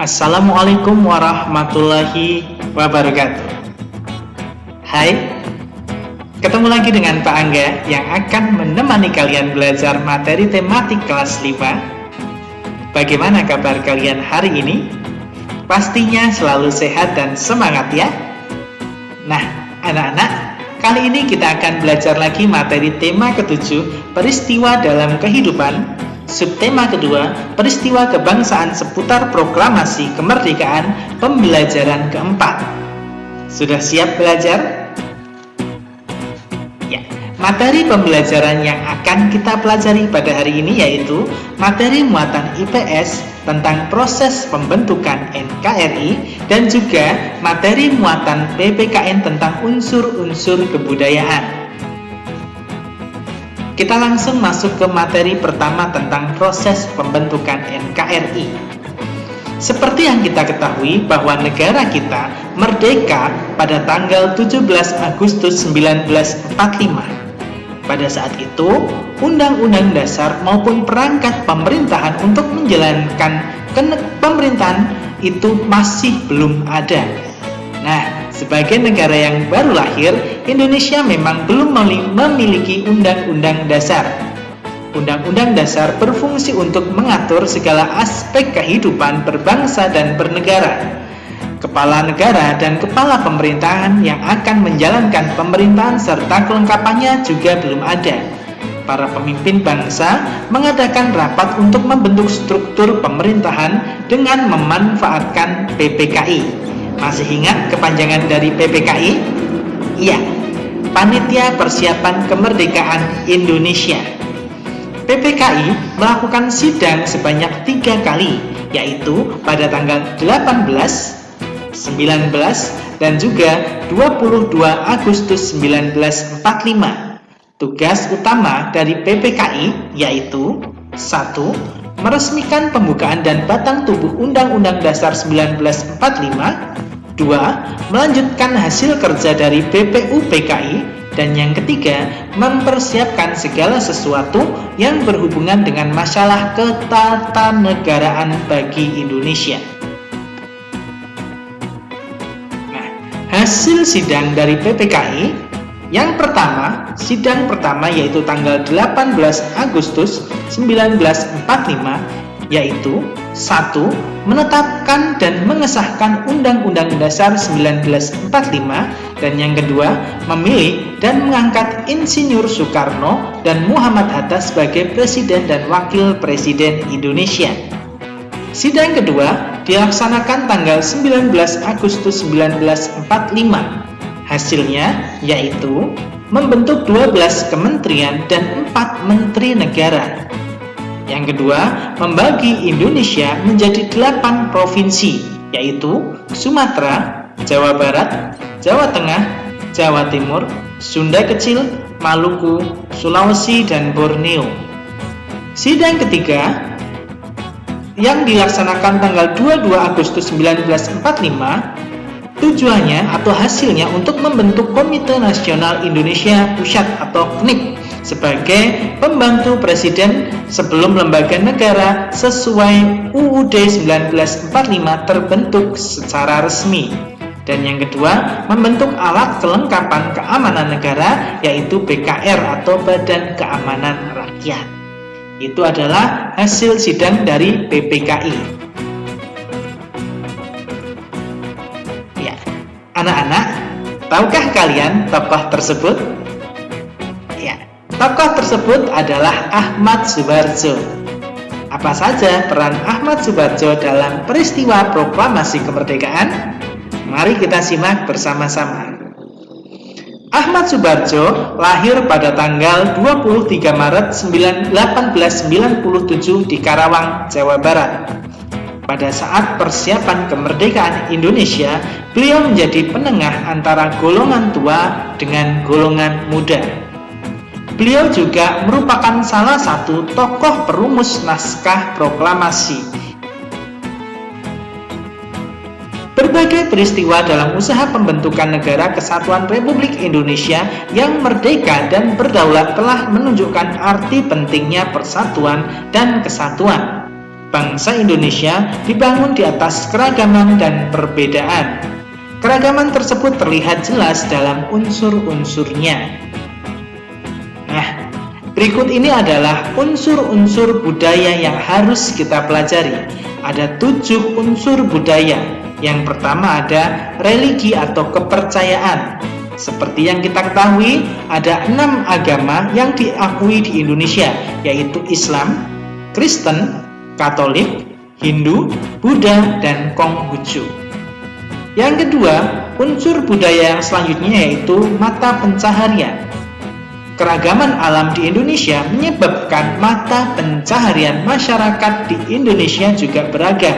Assalamualaikum warahmatullahi wabarakatuh. Hai, ketemu lagi dengan Pak Angga yang akan menemani kalian belajar materi tematik kelas 5. Bagaimana kabar kalian hari ini? Pastinya selalu sehat dan semangat ya. Nah, anak-anak, kali ini kita akan belajar lagi materi tema ke-7, peristiwa dalam kehidupan. Subtema kedua, peristiwa kebangsaan seputar proklamasi kemerdekaan pembelajaran keempat. Sudah siap belajar? Ya, materi pembelajaran yang akan kita pelajari pada hari ini yaitu materi muatan IPS tentang proses pembentukan NKRI dan juga materi muatan PPKN tentang unsur-unsur kebudayaan. Kita langsung masuk ke materi pertama tentang proses pembentukan NKRI. Seperti yang kita ketahui bahwa negara kita merdeka pada tanggal 17 Agustus 1945. Pada saat itu, Undang-Undang Dasar maupun perangkat pemerintahan untuk menjalankan pemerintahan itu masih belum ada. Nah, sebagai negara yang baru lahir, Indonesia memang belum memiliki Undang-Undang Dasar. Undang-Undang Dasar berfungsi untuk mengatur segala aspek kehidupan berbangsa dan bernegara. Kepala negara dan kepala pemerintahan yang akan menjalankan pemerintahan serta kelengkapannya juga belum ada. Para pemimpin bangsa mengadakan rapat untuk membentuk struktur pemerintahan dengan memanfaatkan PPKI. Masih ingat kepanjangan dari PPKI? Iya, Panitia Persiapan Kemerdekaan Indonesia. PPKI melakukan sidang sebanyak 3 kali, yaitu pada tanggal 18, 19, dan juga 22 Agustus 1945. Tugas utama dari PPKI yaitu 1. Meresmikan pembukaan dan batang tubuh Undang-Undang Dasar 1945. 2. Melanjutkan hasil kerja dari BPUPKI. Dan yang ketiga, mempersiapkan segala sesuatu yang berhubungan dengan masalah ketatanegaraan bagi Indonesia. Nah, hasil sidang dari PPKI yang pertama, sidang pertama yaitu tanggal 18 Agustus 1945, yaitu 1. Menetapkan dan mengesahkan Undang-Undang Dasar 1945, dan yang kedua, memilih dan mengangkat Insinyur Soekarno dan Muhammad Hatta sebagai Presiden dan Wakil Presiden Indonesia. Sidang kedua dilaksanakan tanggal 19 Agustus 1945. Hasilnya yaitu membentuk 12 kementerian dan 4 menteri negara. Yang kedua, membagi Indonesia menjadi 8 provinsi, yaitu Sumatera, Jawa Barat, Jawa Tengah, Jawa Timur, Sunda Kecil, Maluku, Sulawesi, dan Borneo. Sidang ketiga yang dilaksanakan tanggal 22 Agustus 1945, tujuannya atau hasilnya untuk membentuk Komite Nasional Indonesia Pusat atau KNIP sebagai pembantu presiden sebelum lembaga negara sesuai UUD 1945 terbentuk secara resmi. Dan yang kedua, membentuk alat kelengkapan keamanan negara yaitu BKR atau Badan Keamanan Rakyat. Itu adalah hasil sidang dari PPKI. Anak-anak, tahukah kalian tokoh tersebut? Ya, tokoh tersebut adalah Ahmad Soebardjo. Apa saja peran Ahmad Soebardjo dalam peristiwa proklamasi kemerdekaan? Mari kita simak bersama-sama. Ahmad Soebardjo lahir pada tanggal 23 Maret 1897 di Karawang, Jawa Barat. Pada saat persiapan kemerdekaan Indonesia, beliau menjadi penengah antara golongan tua dengan golongan muda. Beliau juga merupakan salah satu tokoh perumus naskah proklamasi. Berbagai peristiwa dalam usaha pembentukan negara kesatuan Republik Indonesia yang merdeka dan berdaulat telah menunjukkan arti pentingnya persatuan dan kesatuan. bangsa Indonesia dibangun di atas keragaman dan perbedaan. Keragaman tersebut terlihat jelas dalam unsur-unsurnya. Nah, berikut ini adalah unsur-unsur budaya yang harus kita pelajari. Ada 7 unsur budaya. Yang pertama ada religi atau kepercayaan. Seperti yang kita ketahui, ada 6 agama yang diakui di Indonesia, yaitu Islam, Kristen, Katolik, Hindu, Buddha, dan Konghucu. Yang kedua, unsur budaya yang selanjutnya yaitu mata pencaharian. Keragaman alam di Indonesia menyebabkan mata pencaharian masyarakat di Indonesia juga beragam.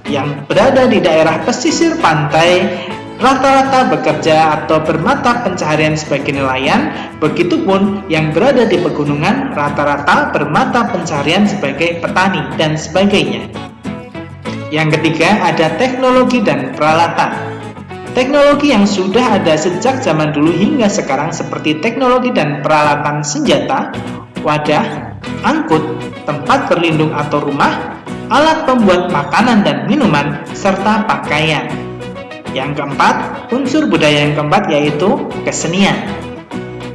Yang berada di daerah pesisir pantai rata-rata bekerja atau bermata pencaharian sebagai nelayan, begitupun yang berada di pegunungan rata-rata bermata pencaharian sebagai petani dan sebagainya. Yang ketiga ada teknologi dan peralatan. Teknologi yang sudah ada sejak zaman dulu hingga sekarang seperti teknologi dan peralatan senjata, wadah, angkut, tempat berlindung atau rumah, alat pembuat makanan dan minuman, serta pakaian. Yang keempat, unsur budaya yang keempat yaitu kesenian.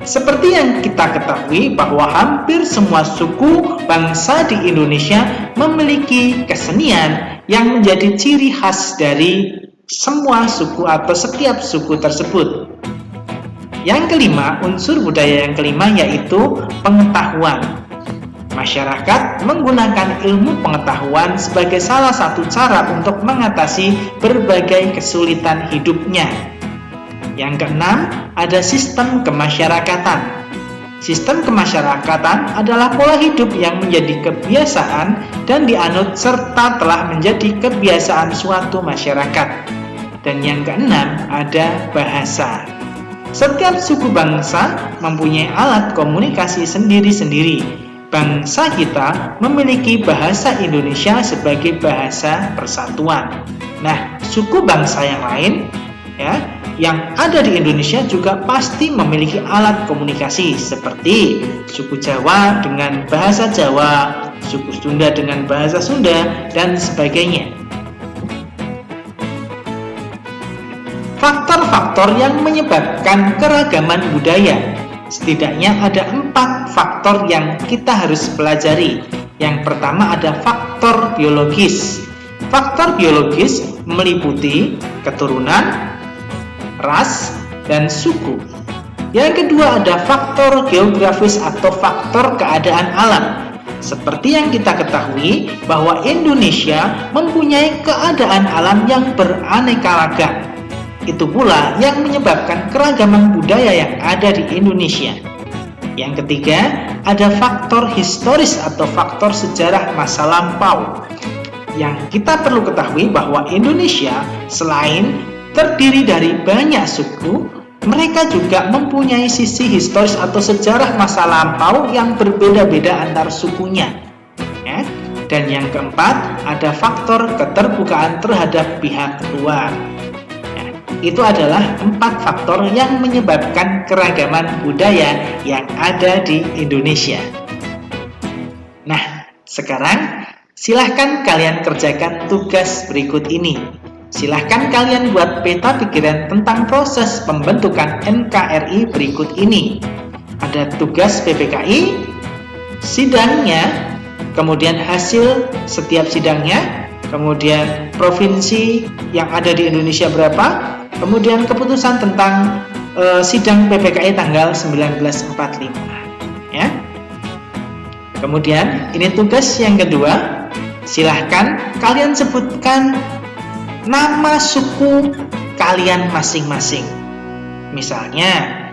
Seperti yang kita ketahui bahwa hampir semua suku bangsa di Indonesia memiliki kesenian yang menjadi ciri khas dari semua suku atau setiap suku tersebut. Yang kelima, unsur budaya yang kelima yaitu pengetahuan. Masyarakat menggunakan ilmu pengetahuan sebagai salah satu cara untuk mengatasi berbagai kesulitan hidupnya. Yang keenam, ada sistem kemasyarakatan. Sistem kemasyarakatan adalah pola hidup yang menjadi kebiasaan dan dianut serta telah menjadi kebiasaan suatu masyarakat. Dan yang keenam, ada bahasa. Setiap suku bangsa mempunyai alat komunikasi sendiri-sendiri. Bangsa kita memiliki bahasa Indonesia sebagai bahasa persatuan. Nah, suku bangsa yang lain yang ada di Indonesia juga pasti memiliki alat komunikasi seperti suku Jawa dengan bahasa Jawa, suku Sunda dengan bahasa Sunda, dan sebagainya. Faktor-faktor yang menyebabkan keragaman budaya. Setidaknya ada 4 faktor yang kita harus pelajari. Yang pertama ada faktor biologis. Faktor biologis meliputi keturunan, ras, dan suku. Yang kedua ada faktor geografis atau faktor keadaan alam. Seperti yang kita ketahui bahwa Indonesia mempunyai keadaan alam yang beraneka ragam. Itu pula yang menyebabkan keragaman budaya yang ada di Indonesia. Yang ketiga, ada faktor historis atau faktor sejarah masa lampau. Yang kita perlu ketahui bahwa Indonesia selain terdiri dari banyak suku, mereka juga mempunyai sisi historis atau sejarah masa lampau yang berbeda-beda antar sukunya. Dan yang keempat, ada faktor keterbukaan terhadap pihak luar. Itu adalah 4 faktor yang menyebabkan keragaman budaya yang ada di Indonesia. Nah, sekarang silahkan kalian kerjakan tugas berikut ini. Silahkan kalian buat peta pikiran tentang proses pembentukan NKRI berikut ini. Ada tugas PPKI, sidangnya, kemudian hasil setiap sidangnya, kemudian provinsi yang ada di Indonesia berapa, kemudian keputusan tentang sidang PPKI tanggal 1945 ya. Kemudian ini tugas yang kedua, silahkan kalian sebutkan nama suku kalian masing-masing. Misalnya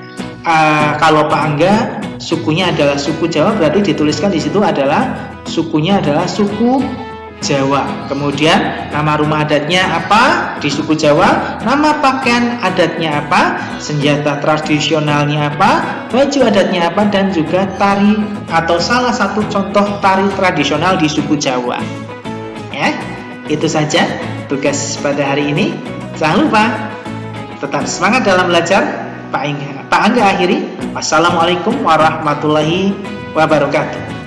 kalau Pak Angga sukunya adalah suku Jawa, berarti dituliskan di situ adalah sukunya adalah suku Jawa. Kemudian nama rumah adatnya apa di suku Jawa, nama pakaian adatnya apa, senjata tradisionalnya apa, baju adatnya apa, dan juga tari atau salah satu contoh tari tradisional di suku Jawa. Ya, itu saja tugas pada hari ini. Jangan lupa tetap semangat dalam belajar. Pak Angga akhiri. Wassalamualaikum warahmatullahi wabarakatuh.